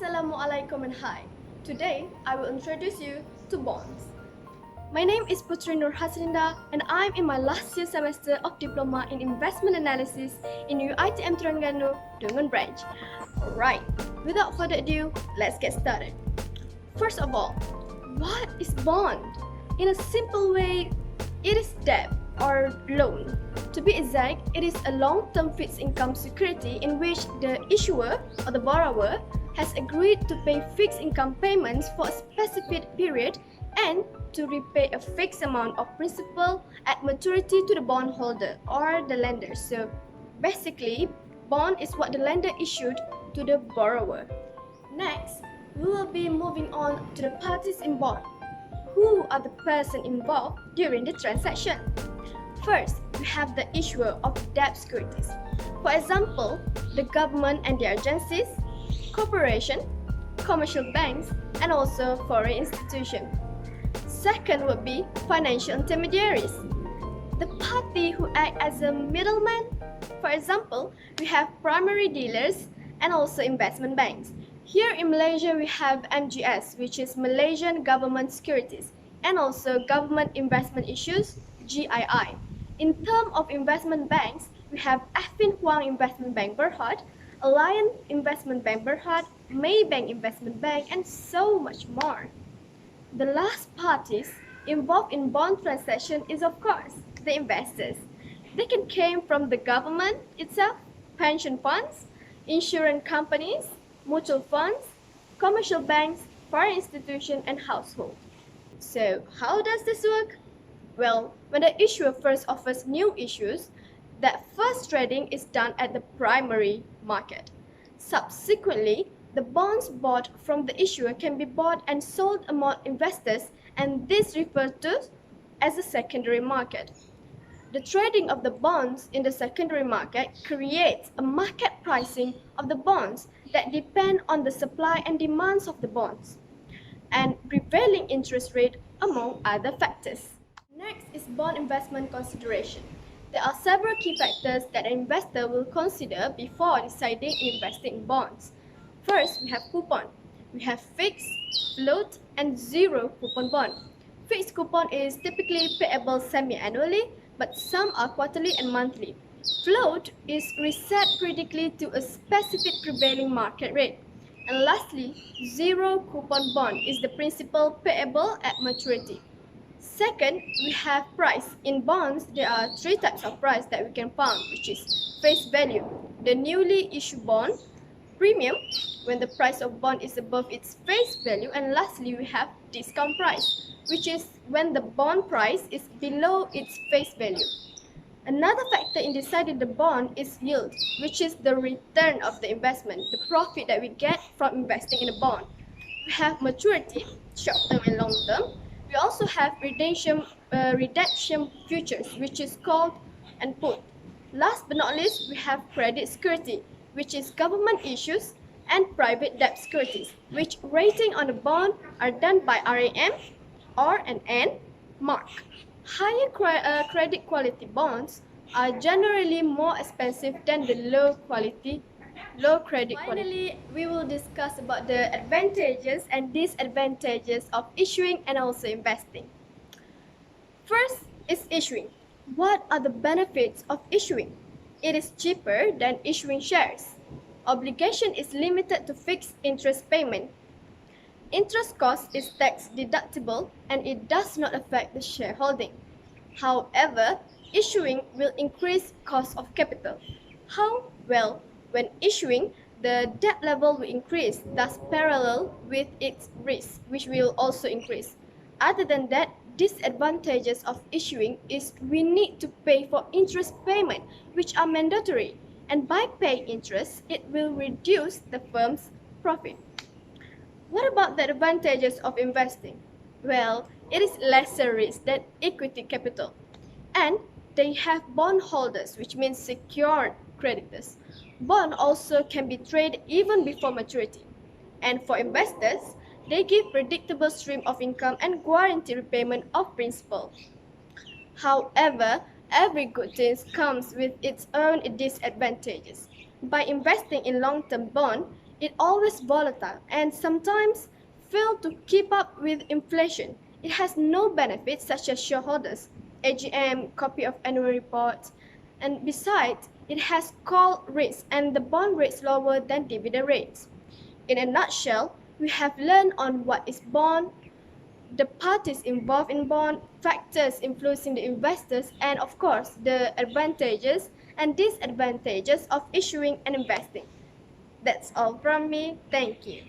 Assalamualaikum and hi. Today, I will introduce you to bonds. My name is Putri Nur Hasrinda and I'm in my last year semester of Diploma in Investment Analysis in UiTM Terengganu, Dungan branch. Alright, without further ado, let's get started. First of all, what is bond? In a simple way, it is debt or loan. To be exact, it is a long-term fixed income security in which the issuer or the borrower has agreed to pay fixed income payments for a specific period and to repay a fixed amount of principal at maturity to the bondholder or the lender. So basically, bond is what the lender issued to the borrower. Next, we will be moving on to the parties in bond. Who are the person involved during the transaction? First, we have the issuer of debt securities. For example, the government and their agencies, corporation, commercial banks, and also foreign institutions. Second would be financial intermediaries. The party who act as a middleman. For example, we have primary dealers and also investment banks. Here in Malaysia, we have MGS, which is Malaysian Government Securities, and also Government Investment Issues, GII. In terms of investment banks, we have Affin Hwang Investment Bank Berhad, Alliance Investment Bank Berhad, Maybank Investment Bank, and so much more. The last parties involved in bond transaction is of course the investors. They can come from the government itself, pension funds, insurance companies, mutual funds, commercial banks, foreign institutions, and household. So how does this work? Well, when the issuer first offers new issues, that first trading is done at the primary market. Subsequently, the bonds bought from the issuer can be bought and sold among investors, and this refers to as the secondary market. The trading of the bonds in the secondary market creates a market pricing of the bonds that depend on the supply and demands of the bonds and prevailing interest rate among other factors. Next is bond investment consideration. There are several key factors that an investor will consider before deciding in investing in bonds. First, we have coupon. We have fixed, float, and zero coupon bond. Fixed coupon is typically payable semi-annually, but some are quarterly and monthly. Float is reset periodically to a specific prevailing market rate. And lastly, zero coupon bond is the principal payable at maturity. Second, we have price. In bonds, there are three types of price that we can find, which is face value, the newly issued bond, premium, when the price of bond is above its face value, and lastly, we have discount price, which is when the bond price is below its face value. Another factor in deciding the bond is yield, which is the return of the investment, the profit that we get from investing in a bond. We have maturity, short term and long term. We also have redemption futures, which is called and put. Last but not least, we have credit security, which is government issues, and private debt securities, which rating on the bond are done by RAM or an N mark. Higher credit quality bonds are generally more expensive than the low credit quality. Finally, we will discuss about the advantages and disadvantages of issuing and also investing. First is issuing. What are the benefits of issuing? It is cheaper than issuing shares. Obligation is limited to fixed interest payment. Interest cost is tax deductible and it does not affect the shareholding. However, issuing will increase cost of capital. How? Well, when issuing, the debt level will increase, thus parallel with its risk, which will also increase. Other than that, disadvantages of issuing is we need to pay for interest payment, which are mandatory, and by paying interest, it will reduce the firm's profit. What about the advantages of investing? Well, it is lesser risk than equity capital, and they have bondholders, which means secured creditors. Bond also can be traded even before maturity. And for investors, they give predictable stream of income and guarantee repayment of principal. However, every good thing comes with its own disadvantages. By investing in long-term bond, It always volatile and sometimes fail to keep up with inflation. It has no benefits such as shareholders, AGM, copy of annual reports, and besides, it has call rates and the bond rates lower than dividend rates. In a nutshell, we have learned on what is bond, the parties involved in bond, factors influencing the investors, and of course, the advantages and disadvantages of issuing and investing. That's all from me. Thank you.